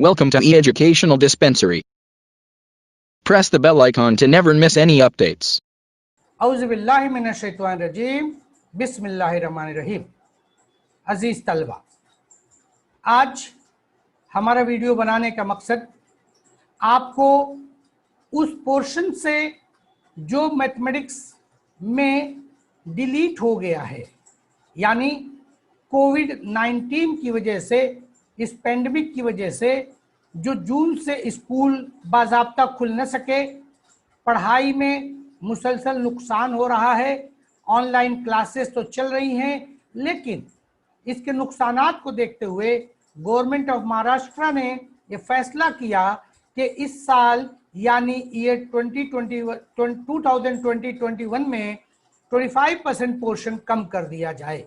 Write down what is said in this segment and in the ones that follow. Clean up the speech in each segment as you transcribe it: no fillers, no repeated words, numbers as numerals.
Welcome to e-Educational Dispensary. Press the bell icon to never miss any updates. औज़ुबिल्लाहि मिनश्शैतानिर्रजीम बिस्मिल्लाहिर्रहमानिर्रहीम। अजीज़ तलबा, आज हमारा video बनाने का मकसद आपको उस पोर्शन से जो मैथमेटिक्स में डिलीट हो गया है, यानी कोविड-19 की वजह से, इस पेंडेमिक की वजह से जो जून से स्कूल बाज़ाब्ता खुल न सके, पढ़ाई में मुसलसल नुकसान हो रहा है। ऑनलाइन क्लासेस तो चल रही हैं, लेकिन इसके नुकसानात को देखते हुए गवर्नमेंट ऑफ महाराष्ट्र ने ये फैसला किया कि इस साल यानी ईयर 2020-21 में 25% पोर्शन कम कर दिया जाए।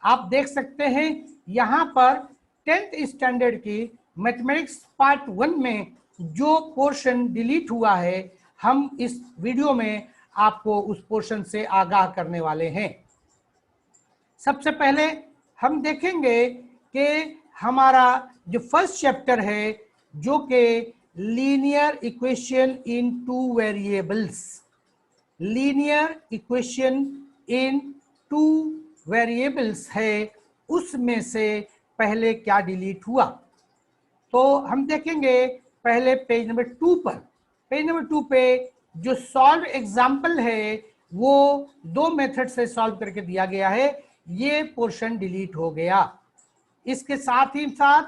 आप देख सकते हैं यहाँ पर 10th स्टैंडर्ड की मैथमेटिक्स पार्ट 1 में जो पोर्शन डिलीट हुआ है, हम इस वीडियो में आपको उस पोर्शन से आगाह करने वाले हैं। सबसे पहले हम देखेंगे कि हमारा जो फर्स्ट चैप्टर है, जो कि linear equation in two variables, linear equation in two variables है, उसमें से पहले क्या डिलीट हुआ। तो हम देखेंगे पहले पेज नंबर 2 पर। पेज नंबर 2 पे जो सॉल्व एग्जाम्पल है वो 2 मेथड से सॉल्व करके दिया गया है, ये पोर्शन डिलीट हो गया। इसके साथ ही साथ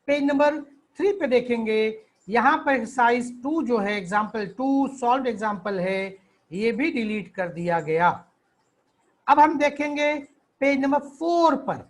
पेज नंबर 3 पे देखेंगे, यहाँ पर एक्सरसाइज 2 जो है, एग्जाम्पल 2 सॉल्व एग्जाम्पल है, ये भी डिलीट कर दिया गया। अब हम देखेंगे पेज नंबर 4 पर।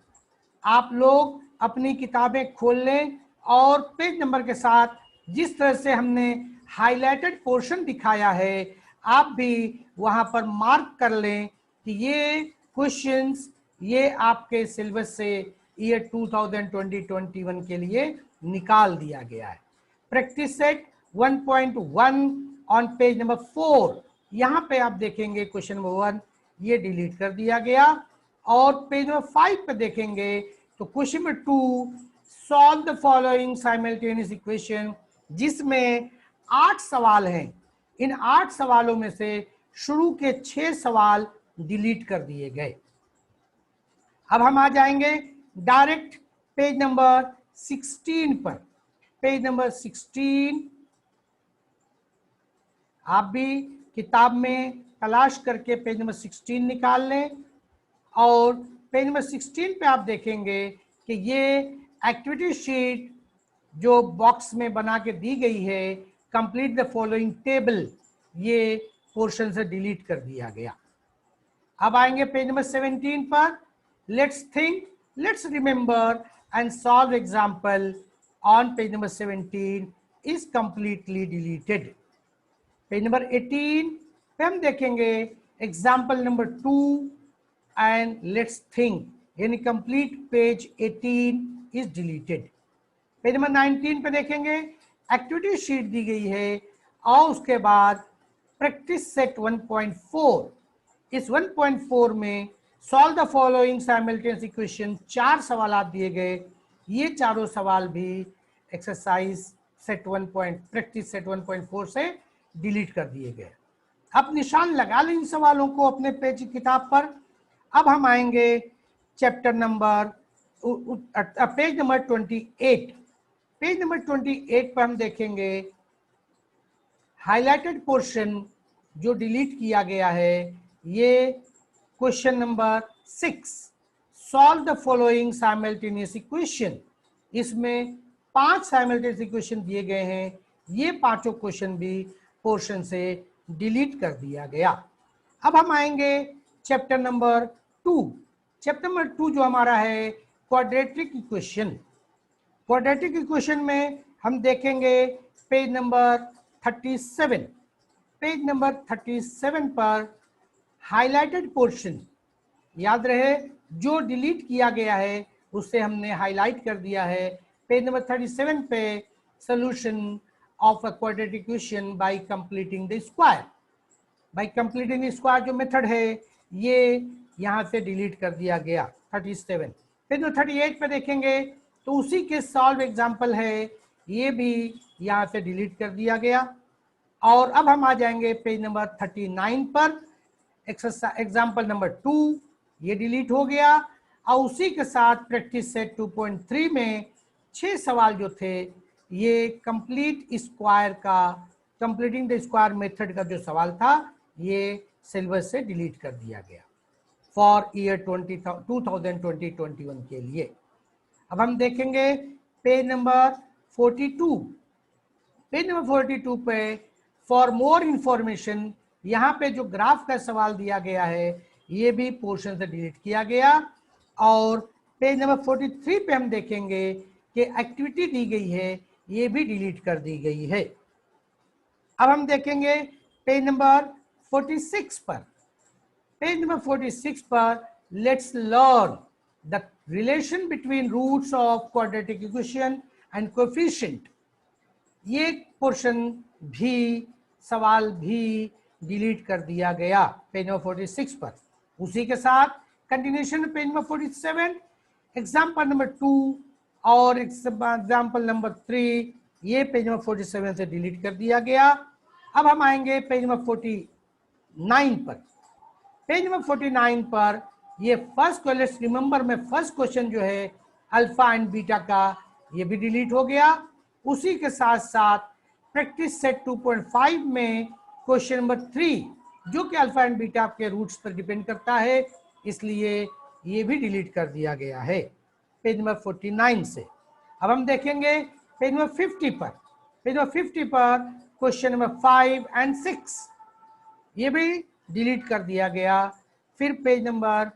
आप लोग अपनी किताबें खोल लें और पेज नंबर के साथ जिस तरह से हमने हाईलाइटेड पोर्शन दिखाया है, आप भी वहां पर मार्क कर लें कि ये क्वेश्चंस ये आपके सिलेबस से ईयर 2020-21 के लिए निकाल दिया गया है। Practice set 1.1 on page number 4, यहाँ पे आप देखेंगे क्वेश्चन नंबर 1 ये डिलीट कर दिया गया। और पेज नंबर 5 पे देखेंगे तो question number 2 solve the following simultaneous equation, जिसमें 8 सवाल हैं। इन 8 सवालों में से शुरू के 6 सवाल डिलीट कर दिए गए। अब हम आ जाएंगे डायरेक्ट पेज नंबर 16 पर। पेज नंबर 16 आप भी किताब में तलाश करके पेज नंबर 16 निकाल लें। और पेज नंबर 16 पे आप देखेंगे कि ये एक्टिविटी शीट जो बॉक्स में बना के दी गई है, कंप्लीट द फॉलोइंग टेबल, ये पोर्शन से डिलीट कर दिया गया। अब आएंगे पेज नंबर 17 पर। Let's think, let's remember and solve example on page number 17 is completely deleted. Page number 18 पे हम देखेंगे example number 2 and let's think, यानी complete page 18 is deleted. Page number 19 पे देखेंगे एक्टिविटी शीट दी गई है और उसके बाद प्रैक्टिस सेट 1.4। इस 1.4 में solve the following simultaneous equation, 4 सवाल दिए गए। ये चारों सवाल भी एक्सरसाइज सेट 1. प्रैक्टिस सेट 1.4 से डिलीट कर दिए गए। अब निशान लगा लें इन सवालों को अपने पेज किताब पर। अब हम आएंगे chapter number page number 28। Page number 28 पर हम देखेंगे हाईलाइटेड पोर्शन जो डिलीट किया गया है, ये question number 6 solve the following simultaneous equation. इसमें 5 साइमल्टेनियस इक्वेशन दिए गए हैं, ये पांचों क्वेश्चन भी पोर्शन से डिलीट कर दिया गया। अब हम आएंगे चैप्टर नंबर 2। चैप्टर नंबर 2 जो हमारा है क्वाड्रेटिक इक्वेशन। क्वाड्रेटिक इक्वेशन में हम देखेंगे पेज नंबर 37। पेज नंबर 37 पर हाईलाइटेड पोर्शन, याद रहे जो डिलीट किया गया है उससे हमने हाईलाइट कर दिया है। पेज नंबर 37 पे solution of a quadratic equation by completing the square. Bye completing the square जो मेथड है ये यहाँ से डिलीट कर दिया गया 37। पेज नंबर 38 पे देखेंगे तो उसी के सॉल्व एग्जाम्पल है ये भी यहाँ से डिलीट कर दिया गया। और अब हम आ जाएंगे पेज नंबर 39 पर, एग्जाम्पल नंबर 2, ये डिलीट हो गया। और उसी के साथ प्रैक्टिस सेट 2.3 में 6 सवाल जो थे ये कंप्लीट स्क्वायर का, कंप्लीटिंग द स्क्वायर मेथड का जो सवाल था ये सिलेबस से डिलीट कर दिया गया फॉर ईयर 2020-21 के लिए। अब हम देखेंगे पेज नंबर 42। पेज नंबर 42 पे फॉर मोर इंफॉर्मेशन, यहाँ पे जो ग्राफ का सवाल दिया गया है ये भी पोर्शन से डिलीट किया गया। और पेज नंबर 43 पे हम देखेंगे कि एक्टिविटी दी गई है ये भी डिलीट कर दी गई है। अब हम देखेंगे पेज नंबर 46 पर। पेज नंबर 46 पर let's learn the relation between roots of quadratic equation and coefficient. ये पोर्शन भी, सवाल भी डिलीट कर दिया गया पेज नंबर 46 पर। उसी के साथ continuation page number 47, example number 2 और एग्जाम्पल नंबर 3 ये पेज नंबर 47 से डिलीट कर दिया गया। अब हम आएंगे पेज नंबर 49 पर। पेज नंबर 49 पर ये फर्स्ट क्वेश्चन, रिमेंबर में फर्स्ट क्वेश्चन जो है अल्फा एंड बीटा का, ये भी डिलीट हो गया। उसी के साथ साथ प्रैक्टिस सेट 2.5 में क्वेश्चन नंबर 3 जो कि अल्फा एंड बीटा के रूट्स पर डिपेंड करता है, इसलिए ये भी डिलीट कर दिया गया है पेज नंबर 49 से। अब हम देखेंगे पेज नंबर 50 पर। पेज नंबर 50 पर क्वेश्चन नंबर 5 एंड 6 ये भी डिलीट कर दिया गया। फिर पेज नंबर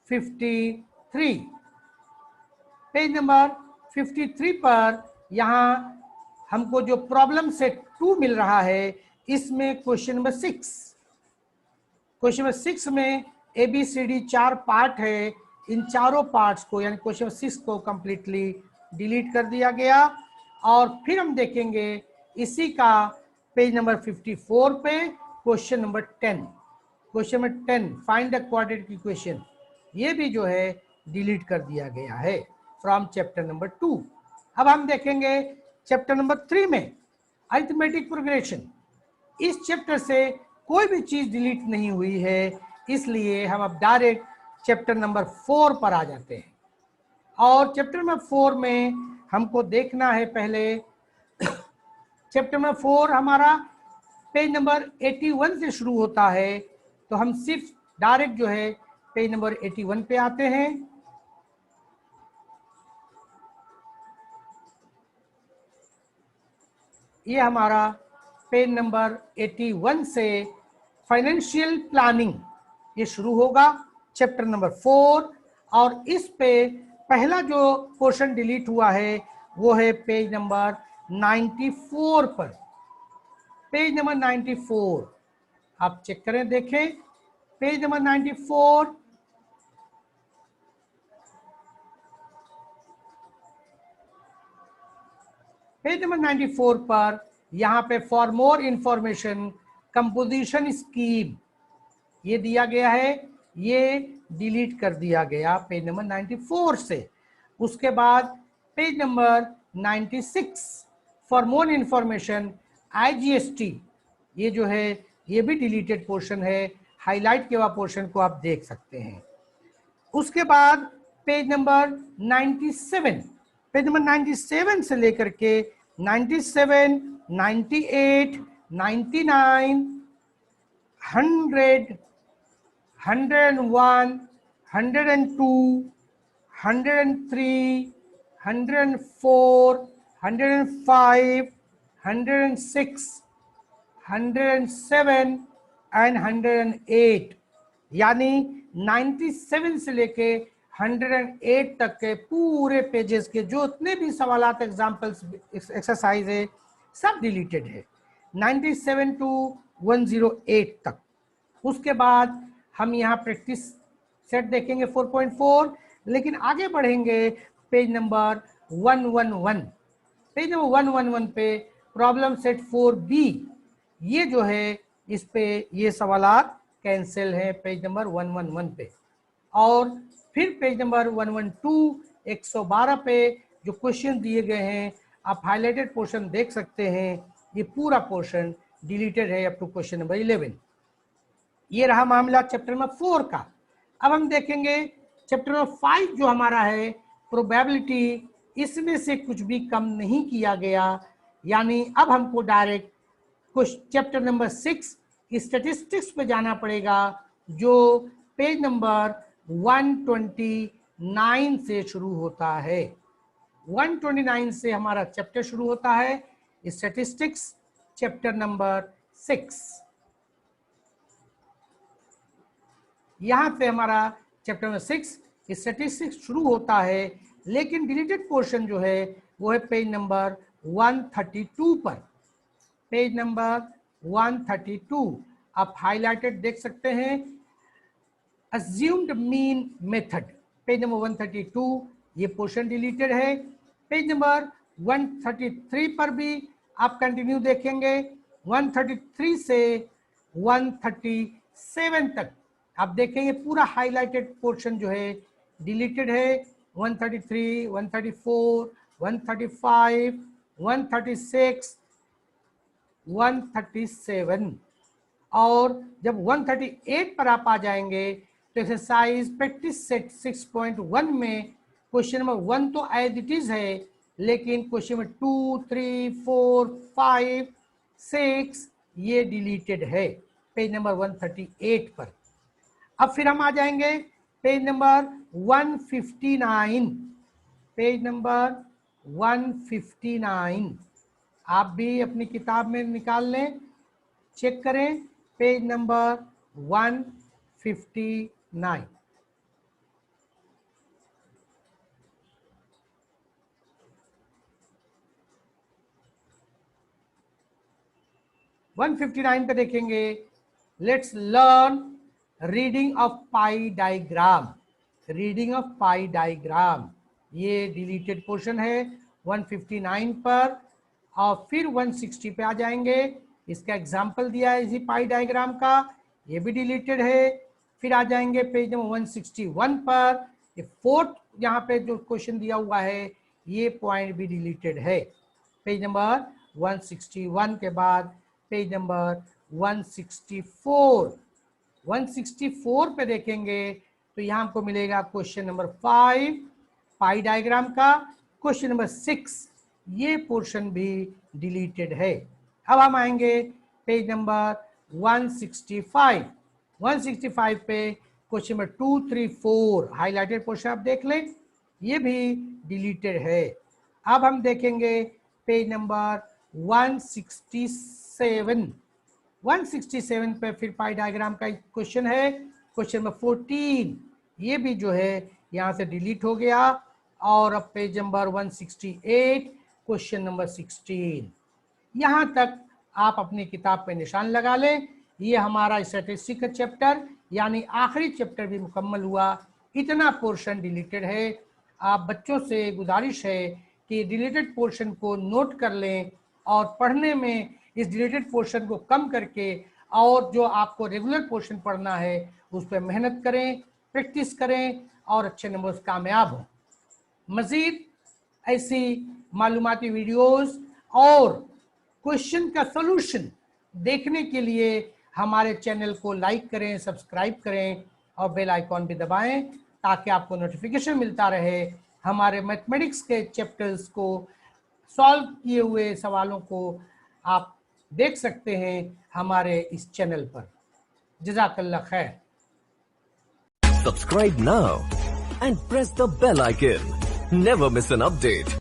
53, पेज नंबर 53 पर यहाँ हमको जो प्रॉब्लम सेट 2 मिल रहा है इसमें क्वेश्चन नंबर 6, क्वेश्चन नंबर 6 में ABCD 4 पार्ट है, इन चारों पार्ट्स को यानी क्वेश्चन नंबर 6 को कंप्लीटली डिलीट कर दिया गया। और फिर हम देखेंगे इसी का पेज नंबर 54 पे question number 10, question number 10 find the quadratic equation, ये भी जो है डिलीट कर दिया गया है फ्रॉम चैप्टर नंबर 2। अब हम देखेंगे चैप्टर नंबर 3 में अरिथमेटिक प्रोग्रेशन। इस चैप्टर से कोई भी चीज डिलीट नहीं हुई है, इसलिए हम अब डायरेक्ट चैप्टर नंबर 4 पर आ जाते हैं। और चैप्टर नंबर 4 में हमको देखना है पहले, चैप्टर नंबर 4 हमारा पेज नंबर 81 से शुरू होता है, तो हम सिर्फ डायरेक्ट जो है पेज नंबर 81 पे आते हैं। ये हमारा पेज नंबर 81 से फाइनेंशियल प्लानिंग ये शुरू होगा, चैप्टर नंबर 4। और इस पे पहला जो पोर्शन डिलीट हुआ है वो है पेज नंबर 94 पर। पेज नंबर 94 आप चेक करें, देखें पेज नंबर 94। पेज नंबर 94 पर यहाँ पे for more information composition scheme ये दिया गया है, ये डिलीट कर दिया गया पेज नंबर 94 से। उसके बाद page number 96 for more information IGST ये जो है ये भी डिलीटेड पोर्शन है, हाईलाइट किया हुआ पोर्शन को आप देख सकते हैं। उसके बाद पेज नंबर 97, पेज नंबर 97 से लेकर के 97, 98, 99, 100, 101, 102, 103, 104, 105, 106, 107 एंड 108, यानी 97 से लेके 108 तक के पूरे पेजेस के जो उतने भी सवालात, एग्जाम्पल्स, एक्सरसाइज है सब डिलीटेड है 97 to 108 तक। उसके बाद हम यहाँ प्रैक्टिस सेट देखेंगे 4.4, लेकिन आगे बढ़ेंगे पेज नंबर 111। पेज नंबर 111 पे प्रॉब्लम सेट 4B ये जो है इस पे ये सवालात कैंसिल है पेज नंबर 111 पे। और फिर पेज नंबर 112 112 पे जो क्वेश्चन दिए गए हैं आप हाईलाइटेड पोर्शन देख सकते हैं, ये पूरा पोर्शन डिलीटेड है अप टू क्वेश्चन नंबर 11। ये रहा मामला चैप्टर नंबर 4 का। अब हम देखेंगे चैप्टर नंबर 5 जो हमारा है प्रोबेबिलिटी, इसमें से कुछ भी कम नहीं किया गया, यानी अब हमको डायरेक्ट कुछ चैप्टर नंबर 6 स्टैटिस्टिक्स पे जाना पड़ेगा, जो पेज नंबर 129 से शुरू होता है। 129 से हमारा चैप्टर शुरू होता है स्टैटिस्टिक्स, चैप्टर नंबर 6। यहाँ से हमारा चैप्टर नंबर 6 स्टैटिस्टिक्स शुरू होता है, लेकिन डिलीटेड पोर्शन जो है वो है पेज नंबर 132 पर। पेज नंबर 132 आप हाईलाइटेड देख सकते हैं, assumed mean method, page number 132 ये पोर्शन डिलीटेड है। पेज नंबर 133 पर भी आप कंटिन्यू देखेंगे, 133 से 137 तक आप देखेंगे पूरा हाईलाइटेड पोर्शन जो है डिलीटेड है। 133, 134, 135, 136, 137 और जब 138 पर आप आ जाएंगे तो एक्सरसाइज प्रैक्टिस सेट 6.1 में क्वेश्चन नंबर 1 तो एज इट इज है, लेकिन क्वेश्चन नंबर 2, 3, 4, 5, 6 ये डिलीटेड है पेज नंबर 138 पर। अब फिर हम आ जाएंगे पेज नंबर 159। पेज नंबर 159 आप भी अपनी किताब में निकाल लें, चेक करें, पेज नंबर 159। पे देखेंगे, let's learn reading of pi diagram. Reading of pi diagram ये डिलीटेड पोर्शन है 159 पर, और फिर 160 पे आ जाएंगे। इसका एग्जाम्पल दिया है इसी पाई डायग्राम का, ये भी डिलीटेड है। फिर आ जाएंगे पेज नंबर 161 पर, ये फोर्थ यहाँ पे जो क्वेश्चन दिया हुआ है ये पॉइंट भी डिलीटेड है। पेज नंबर 161 के बाद पेज नंबर 164 पे देखेंगे तो यहाँ हमको मिलेगा क्वेश्चन नंबर 5 पाई डायग्राम का। क्वेश्चन नंबर 6 ये पोर्शन भी डिलीटेड है। अब हम आएंगे पेज नंबर 165 पे क्वेश्चन नंबर 2, 3, 4 हाईलाइटेड पोर्शन आप देख लें, ये भी डिलीटेड है। अब हम देखेंगे पेज नंबर 167 पे फिर पाई डायग्राम का क्वेश्चन है, क्वेश्चन नंबर 14 ये भी जो है यहाँ से डिलीट हो गया। और अब पेज नंबर 168 क्वेश्चन नंबर 16, यहाँ तक आप अपनी किताब पे निशान लगा लें। ये हमारा स्टैटिस्टिक्स का चैप्टर यानी आखिरी चैप्टर भी मुकम्मल हुआ, इतना पोर्शन डिलीटेड है। आप बच्चों से गुजारिश है कि डिलीटेड पोर्शन को नोट कर लें और पढ़ने में इस डिलीटेड पोर्शन को कम करके और जो आपको रेगुलर पोर्शन पढ़ना है उस पर मेहनत करें, प्रैक्टिस करें और अच्छे नंबर से कामयाब हों। मज़ीद ऐसी मालूमाती वीडियोस और क्वेश्चन का सॉल्यूशन देखने के लिए हमारे चैनल को लाइक करें, सब्सक्राइब करें और बेल आइकॉन भी दबाएं ताकि आपको नोटिफिकेशन मिलता रहे हमारे मैथमेटिक्स के चैप्टर्स को सॉल्व किए हुए सवालों को आप देख सकते हैं हमारे इस चैनल पर। जज़ाकल्लाह खैर। Subscribe now and press the bell icon. Never miss an update.